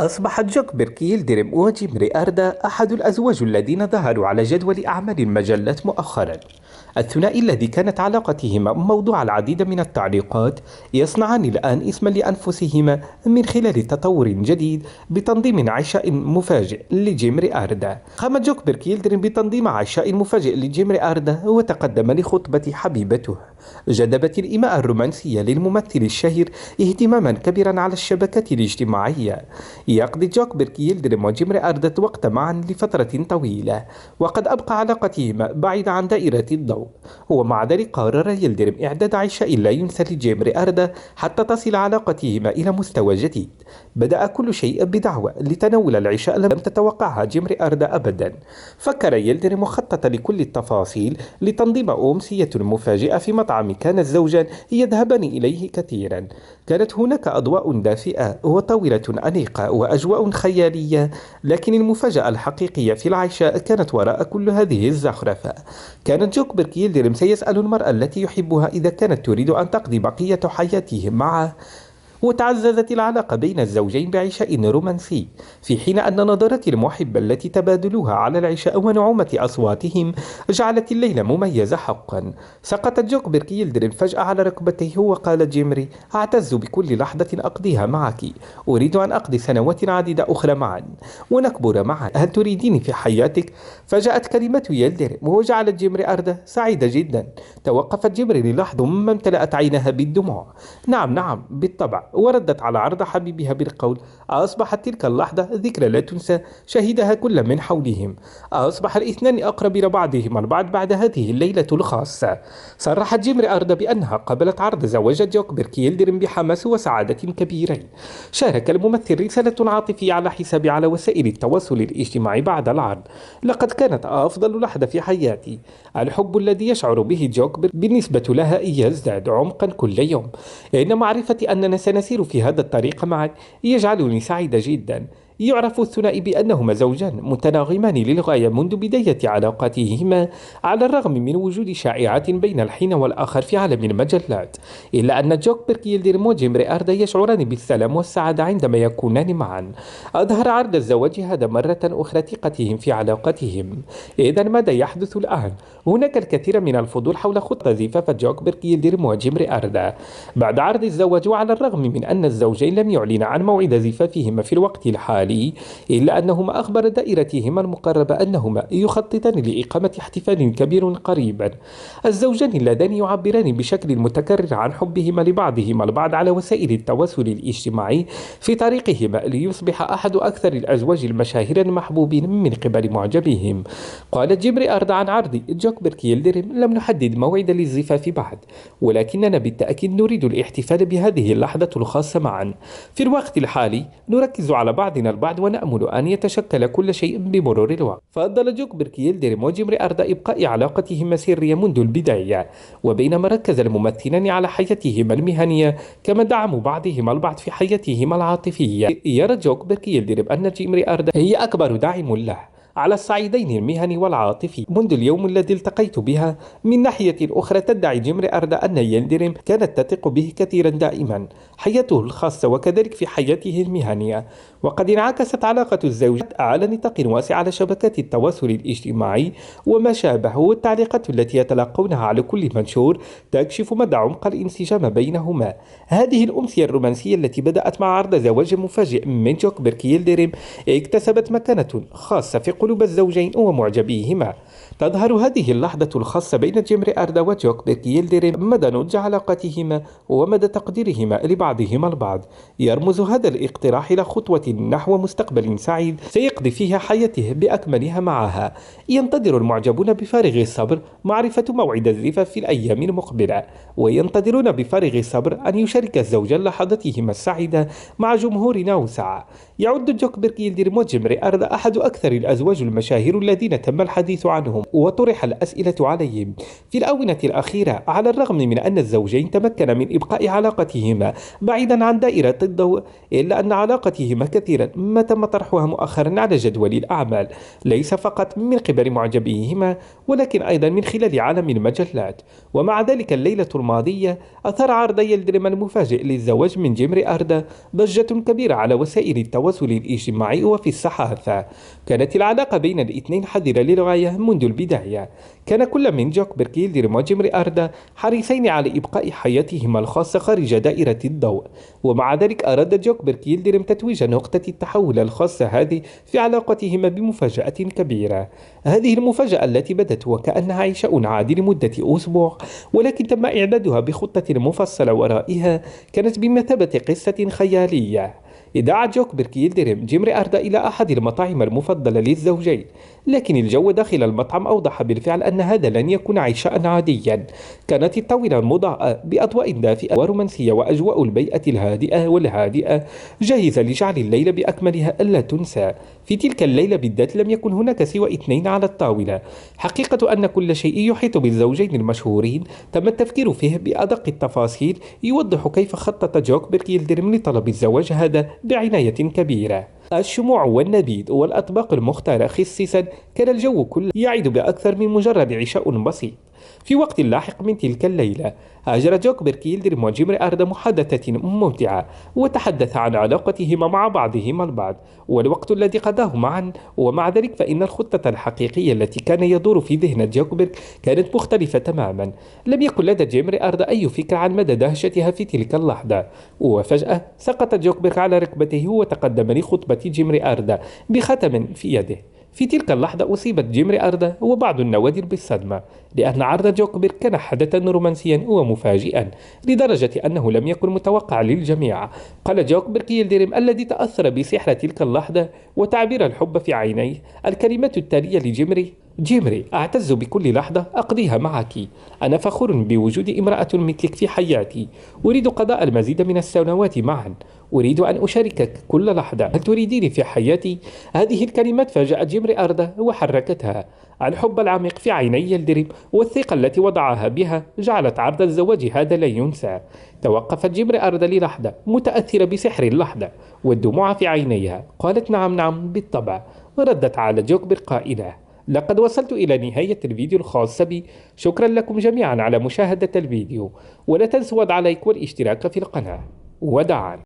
أصبح جوكبرك يلدرم وجيمري أردا أحد الأزواج الذين ظهروا على جدول أعمال المجلات مؤخرا. الثنائي الذي كانت علاقتهما موضوع العديد من التعليقات يصنعان الآن اسما لأنفسهما من خلال تطور جديد بتنظيم عشاء مفاجئ لجيمري أردا. قام جوكبرك يلدرم بتنظيم عشاء مفاجئ لجيمري أردا وتقدم لخطبة حبيبته. جذبت الإيماء الرومانسية للممثل الشهير اهتماما كبيرا على الشبكات الاجتماعية. يقضي جوكبرك يلدرم وجيمري أردت وقت معا لفترة طويلة، وقد أبقى علاقتهما بعيدة عن دائرة الضوء. ومع ذلك قرر يلدرم إعداد عشاء لا ينسى لجيمري أردا حتى تصل علاقتهما إلى مستوى جديد. بدأ كل شيء بدعوة لتناول العشاء لم تتوقعها جيمري أردا أبدا. فكر يلدرم وخطط لكل التفاصيل لتنظيم أمسية مفاجئة في مطعم كان الزوجان يذهبان إليه كثيرا. كانت هناك أضواء دافئة وطاولة أنيقة وأجواء خيالية، لكن المفاجأة الحقيقية في العشاء كانت وراء كل هذه الزخرفة. كان جوكبرك يلدرم سيسأل المرأة التي يحبها إذا كانت تريد أن تقضي بقية حياتهم معه. وتعززت العلاقة بين الزوجين بعشاء رومانسي، في حين أن نظرات المحبة التي تبادلوها على العشاء ونعومة أصواتهم جعلت الليلة مميزة حقا. سقط جوكبرك يلدرم فجأة على ركبتيه وقال: جيمري، أعتز بكل لحظة أقضيها معك. أريد أن أقضي سنوات عديدة أخرى معا ونكبر معا. هل تريديني في حياتك؟ فجاءت كلمة يلدرم وجعلت جيمري أردا سعيدة جدا. توقفت جيمري للحظة ثم امتلأت عينها بالدموع. نعم نعم بالطبع، وردت على عرض حبيبها بالقول. أصبحت تلك اللحظة ذكرى لا تنسى، شهدها كل من حولهم. أصبح الاثنان أقرب إلى بعضهما البعض بعد هذه الليلة الخاصة. صرحت جيمري أردا بأنها قبلت عرض زواج جوكبرك يلدرم بحماس وسعادة كبيرين. شارك الممثل رسالة عاطفية على حسابه على وسائل التواصل الاجتماعي بعد العرض: لقد كانت أفضل لحظة في حياتي. الحب الذي يشعر به جوكبرك بالنسبة لها يزداد عمقا كل يوم. إن معرفتي أننا سنسير في هذا الطريق معا يجعلني سعيدة جدا. يعرف الثنائي بأنهما زوجان متناغمان للغاية منذ بداية علاقاتهما، على الرغم من وجود شائعات بين الحين والآخر في عالم المجلات، إلا أن جوكبرك يلدرم وجيمري أردا يشعران بالسلام والسعادة عندما يكونان معا. أظهر عرض الزواج هذا مرة أخرى ثقتهم في علاقتهم. إذا ماذا يحدث الآن؟ هناك الكثير من الفضول حول خطة زفاف جوكبرك يلدرم وجيمري أردا بعد عرض الزواج. وعلى الرغم من أن الزوجين لم يعلنا عن موعد زفافهما في الوقت الحالي، إلا أنهما أخبر دائرتهما المقربة أنهما يخططان لإقامة احتفال كبير قريبا. الزوجان اللذان يعبران بشكل متكرر عن حبهما لبعضهما البعض على وسائل التواصل الاجتماعي في طريقهما ليصبح أحد أكثر الأزواج المشاهير المحبوبين من قبل معجبيهم. قال جيمري أردا عن عرض جوكبرك يلدرم: لم نحدد موعد للزفاف بعد، ولكننا بالتأكيد نريد الاحتفال بهذه اللحظة الخاصة معا. في الوقت الحالي نركز على بعضنا البعض ونأمل أن يتشكل كل شيء بمرور الوقت. فضل جوكبرك يلدرم وجيمري أردا إبقاء علاقتهما سرية منذ البداية، وبينما ركز الممثلان على حياتهما المهنية كما دعموا بعضهما البعض في حياتهما العاطفية. يرى جوكبرك يلدرم أن جيمري أردا هي أكبر داعم له على الصعيدين المهني والعاطفي منذ اليوم الذي التقيت بها. من ناحية أخرى تدعي جيمري أردا أن يلدرم كانت تثق به كثيرا دائما حياته الخاصة وكذلك في حياته المهنية. وقد انعكست علاقة الزوجات على نطاق واسع على شبكات التواصل الاجتماعي وما شابه، والتعليقات التي يتلقونها على كل منشور تكشف مدى عمق الانسجام بينهما. هذه الأمسية الرومانسية التي بدأت مع عرض زواج مفاجئ من جوكبرك يلدرم اكتسبت مكانة خاصة في قلوب الزوجين ومعجبيهما. تظهر هذه اللحظة الخاصة بين جيمري أردا وجوكبرك يلدرم مدى نضج علاقتهما ومدى تقديرهما لبعضهما البعض. يرمز هذا الاقتراح إلى خطوة نحو مستقبل سعيد سيقضي فيها حياته بأكملها معها. ينتظر المعجبون بفارغ الصبر معرفة موعد الزفاف في الأيام المقبلة، وينتظرون بفارغ الصبر أن يشارك الزوجان لحظتهما السعيدة مع جمهور أوسع. يعد جوكبرك يلدرم وجيمري أردا أحد أكثر الأزواج الأزواج المشاهير الذين تم الحديث عنهم وطرح الأسئلة عليهم في الآونة الأخيرة. على الرغم من أن الزوجين تمكنا من إبقاء علاقتهما بعيدا عن دائرة الضوء، إلا أن علاقتهما كثيرا ما تم طرحها مؤخرا على جدول الأعمال، ليس فقط من قبل معجبيهما ولكن أيضا من خلال عالم المجلات. ومع ذلك الليلة الماضية أثار عرض يلدرم المفاجئ للزواج من جيمري أردا ضجة كبيرة على وسائل التواصل الاجتماعي وفي الصحافة. كانت العلاقة بين الاثنين حذرة للغاية منذ البداية. كان كل من جوكبرج يلدرم وجيمري أردا حريصين على إبقاء حياتهما الخاصة خارج دائرة الضوء، ومع ذلك أراد جوكبرج يلدرم تتويج نقطة التحول الخاصة هذه في علاقتهما بمفاجأة كبيرة. هذه المفاجأة التي بدت وكأنها عشاء عادي لمدة أسبوع، ولكن تم إعدادها بخطة مفصلة ورائها كانت بمثابة قصة خيالية. دعا جوكبرج يلدرم جيمري أردا إلى أحد المطاعم المفضلة للزوجين، لكن الجو داخل المطعم أوضح بالفعل أن هذا لن يكون عشاء عاديا. كانت الطاولة مضاءة بأضواء دافئة ورومانسية، وأجواء البيئة الهادئة والهادئة جاهزة لجعل الليلة بأكملها ألا تنسى. في تلك الليلة بالذات لم يكن هناك سوى اثنين على الطاولة. حقيقة أن كل شيء يحيط بالزوجين المشهورين تم التفكير فيه بأدق التفاصيل، يوضح كيف خطط جوكبرج يلدرم لطلب الزواج هذا بعناية كبيرة. الشموع والنبيذ والأطباق المختارة خصيصا، كان الجو كله يعد بأكثر من مجرد عشاء بسيط. في وقت لاحق من تلك الليلة هاجر جوكبرج يلدرم وجيمري أردا محادثة ممتعة، وتحدث عن علاقتهما مع بعضهما البعض والوقت الذي قضاه معا. ومع ذلك فإن الخطة الحقيقية التي كان يدور في ذهن جوكبرج كانت مختلفة تماما. لم يكن لدى جيمري أردا أي فكرة عن مدى دهشتها في تلك اللحظة، وفجأة سقط جوكبرج على ركبته وتقدم لخطبة جيمري أردا بختم في يده. في تلك اللحظة أصيبت جيمري أردا وبعض النوادر بالصدمة، لأن عرض جوكبرج كان حدثا رومانسيا ومفاجئا لدرجة أنه لم يكن متوقع للجميع. قال جوكبرج يلدرم الذي تأثر بسحر تلك اللحظة وتعبير الحب في عينيه الكلمات التالية لجيمري: جيمري، أعتز بكل لحظة أقضيها معك. أنا فخور بوجود امرأة مثلك في حياتي. أريد قضاء المزيد من السنوات معا. أريد أن أشاركك كل لحظة. هل تريديني في حياتي؟ هذه الكلمات فاجأت جيمري أردا وحركتها. الحب العميق في عيني يلدرم والثقة التي وضعها بها جعلت عرض الزواج هذا لا ينسى. توقفت جيمري أردا للحظة متأثرة بسحر اللحظة والدموع في عينيها. قالت: نعم نعم بالطبع. وردت على جوكبرج قائلة: لقد وصلت إلى نهاية الفيديو الخاص بي. شكرا لكم جميعا على مشاهدة الفيديو، ولا تنسوا وضع لايك والاشتراك في القناة. وداعا.